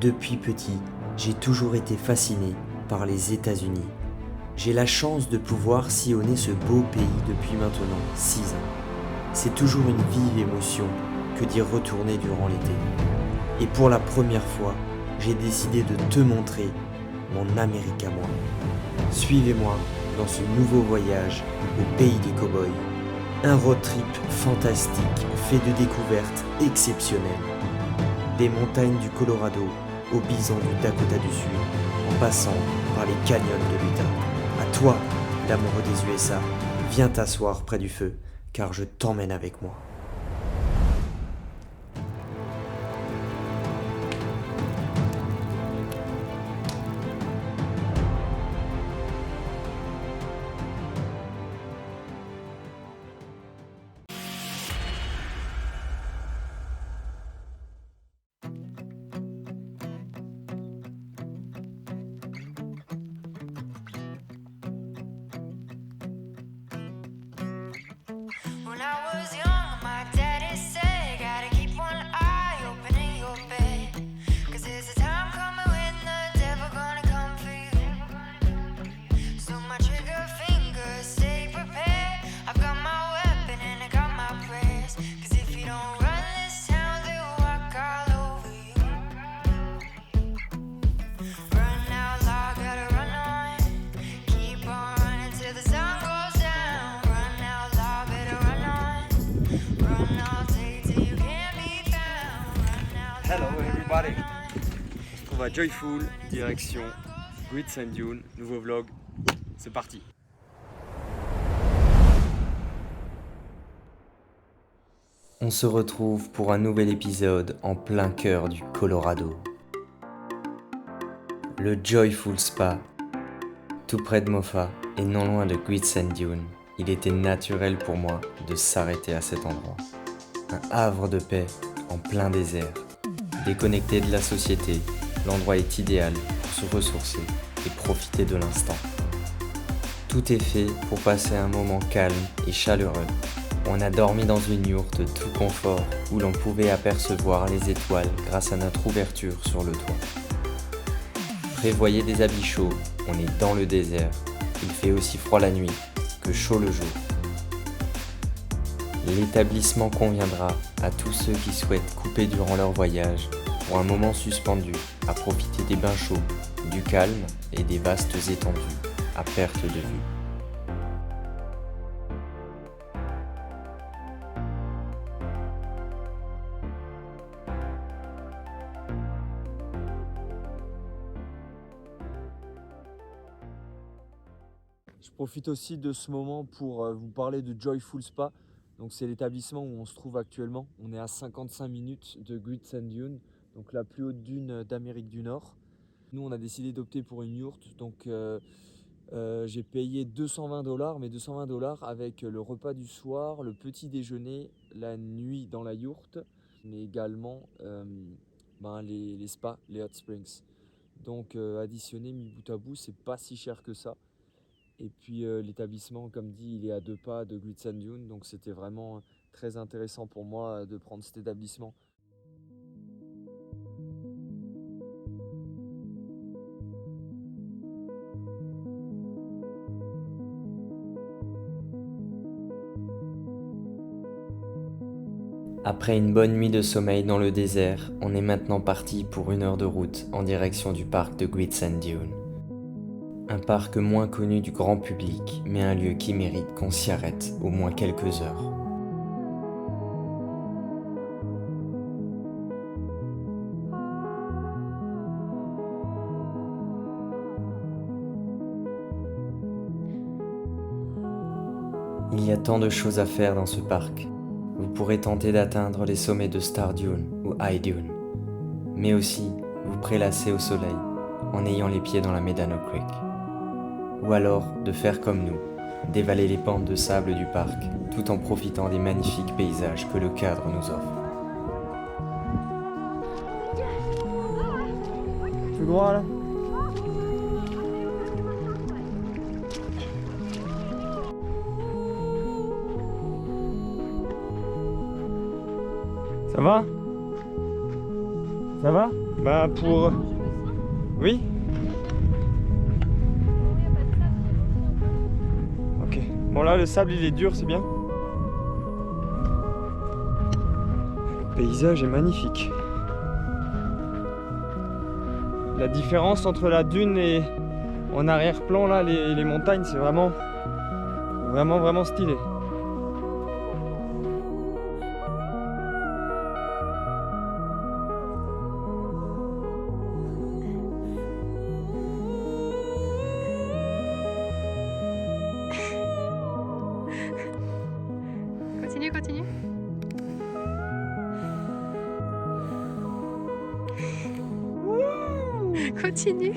Depuis petit, j'ai toujours été fasciné par les États-Unis. J'ai la chance de pouvoir sillonner ce beau pays depuis maintenant 6 ans. C'est toujours une vive émotion que d'y retourner durant l'été. Et pour la première fois, j'ai décidé de te montrer mon Amérique à moi. Suivez-moi dans ce nouveau voyage au pays des cow-boys. Un road trip fantastique fait de découvertes exceptionnelles. Des montagnes du Colorado aux bisons du Dakota du Sud, en passant par les canyons de l'Utah. À toi, l'amoureux des USA, viens t'asseoir près du feu, car je t'emmène avec moi. When I was young, my daddy said, gotta keep one eye open in your bed. 'Cause there's a time coming when the devil gonna come for you. So my trigger fingers, stay prepared. I've got my weapon and I got my prayers. 'Cause if you don't run this town, they'll walk all over you. Run out loud, gotta run on. Keep on running till the sun goes down. Run out loud, better run on. Run all day till you can't be found. Run out Hello loud, everybody. gotta run on. On se trouve à Joyful, direction Great Sand Dune, nouveau vlog, c'est parti. On se retrouve pour un nouvel épisode en plein cœur du Colorado. Le Joyful Spa, tout près de Moffat et non loin de Great Sand Dune, il était naturel pour moi de s'arrêter à cet endroit. Un havre de paix en plein désert. Déconnecté de la société, l'endroit est idéal pour se ressourcer et profiter de l'instant. Tout est fait pour passer un moment calme et chaleureux. On a dormi dans une yourte tout confort où l'on pouvait apercevoir les étoiles grâce à notre ouverture sur le toit. Prévoyez des habits chauds, on est dans le désert. Il fait aussi froid la nuit que chaud le jour. L'établissement conviendra à tous ceux qui souhaitent couper durant leur voyage pour un moment suspendu à profiter des bains chauds, du calme et des vastes étendues à perte de vue. Je profite aussi de ce moment pour vous parler de Joyful Spa. Donc c'est l'établissement où on se trouve actuellement. On est à 55 minutes de Great Sand Dune, donc la plus haute dune d'Amérique du Nord. Nous on a décidé d'opter pour une yourte, donc j'ai payé 220$, mais 220$ avec le repas du soir, le petit déjeuner, la nuit dans la yourte, mais également les spas, les hot springs. Donc additionné, mis bout à bout, c'est pas si cher que ça. Et puis l'établissement, comme dit, il est à 2 pas de Great Sand Dune, donc c'était vraiment très intéressant pour moi de prendre cet établissement. Après une bonne nuit de sommeil dans le désert, on est maintenant parti pour 1 heure de route en direction du parc de Great Sand Dune. Un parc moins connu du grand public, mais un lieu qui mérite qu'on s'y arrête au moins quelques heures. Il y a tant de choses à faire dans ce parc. Vous pourrez tenter d'atteindre les sommets de Star Dune ou High Dune, mais aussi vous prélasser au soleil en ayant les pieds dans la Medano Creek. Ou alors de faire comme nous, dévaler les pentes de sable du parc tout en profitant des magnifiques paysages que le cadre nous offre. Tout droit là. Ça va? Ça va? Bah pour... Oui? Ok. Bon là le sable il est dur, c'est bien. Le paysage est magnifique. La différence entre la dune et en arrière-plan là, les montagnes, c'est vraiment stylé. Continue. Continue.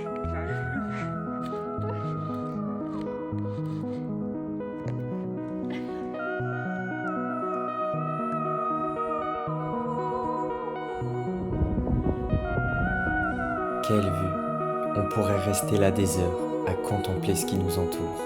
Quelle vue! On pourrait rester là des heures à contempler ce qui nous entoure.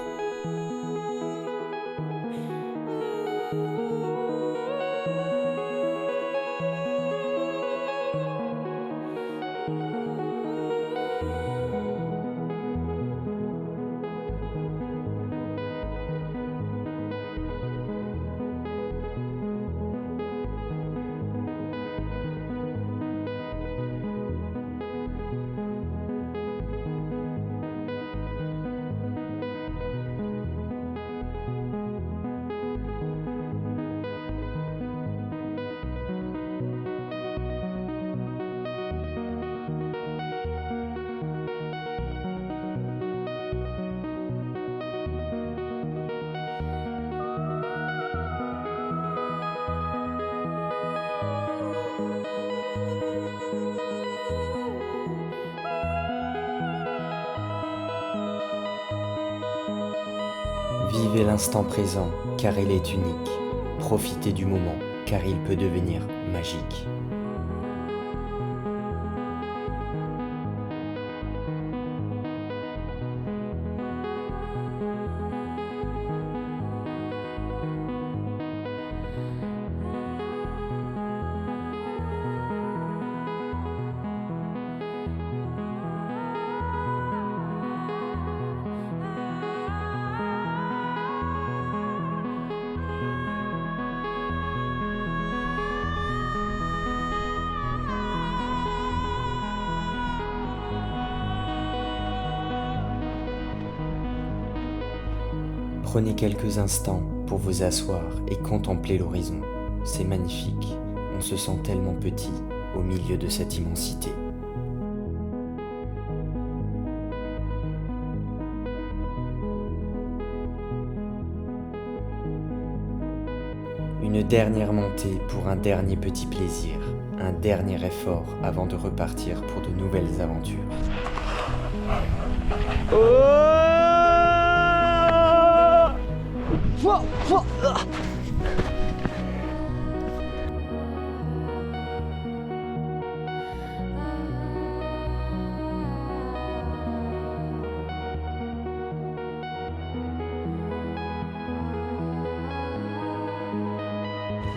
Vivez l'instant présent, car il est unique. Profitez du moment, car il peut devenir magique. Prenez quelques instants pour vous asseoir et contempler l'horizon. C'est magnifique, on se sent tellement petit au milieu de cette immensité. Une dernière montée pour un dernier petit plaisir, un dernier effort avant de repartir pour de nouvelles aventures.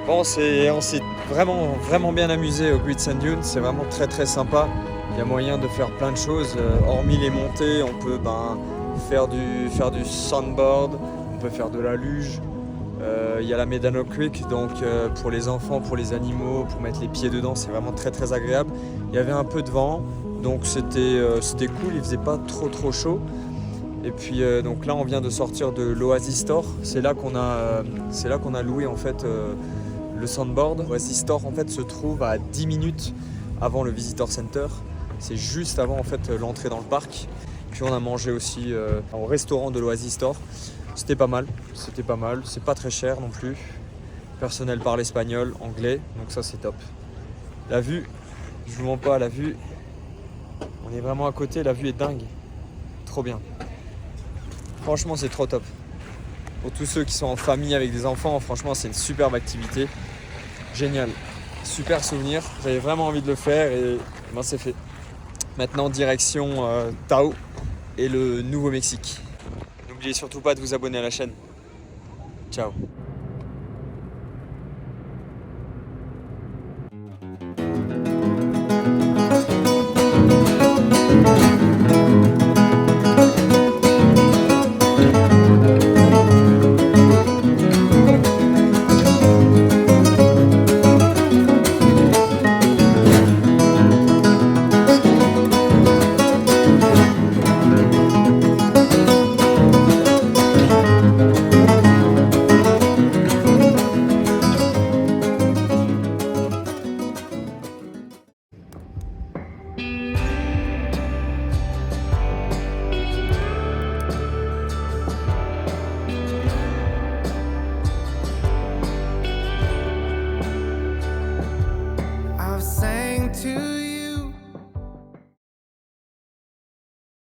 Bon, on s'est vraiment bien amusé au Great Sand Dunes, c'est vraiment très sympa. Il y a moyen de faire plein de choses, hormis les montées, on peut faire du sandboard, on peut faire de la luge. Il y a la Medano Creek, donc pour les enfants, pour les animaux, pour mettre les pieds dedans, c'est vraiment très agréable. Il y avait un peu de vent, donc c'était cool, il faisait pas trop chaud. Et puis donc là on vient de sortir de l'Oasis Store, c'est là qu'on a loué en fait le sandboard. L'Oasis Store en fait se trouve à 10 minutes avant le Visitor Center, c'est juste avant en fait l'entrée dans le parc. Puis on a mangé aussi au restaurant de l'Oasis Store. C'était pas mal, c'est pas très cher non plus. Le personnel parle espagnol, anglais, donc ça c'est top. La vue, je vous mens pas, la vue, on est vraiment à côté, la vue est dingue, trop bien. Franchement c'est trop top. Pour tous ceux qui sont en famille avec des enfants, franchement c'est une superbe activité. Génial, super souvenir, j'avais vraiment envie de le faire et ben, c'est fait. Maintenant direction Tao et le Nouveau-Mexique. N'oubliez surtout pas de vous abonner à la chaîne. Ciao.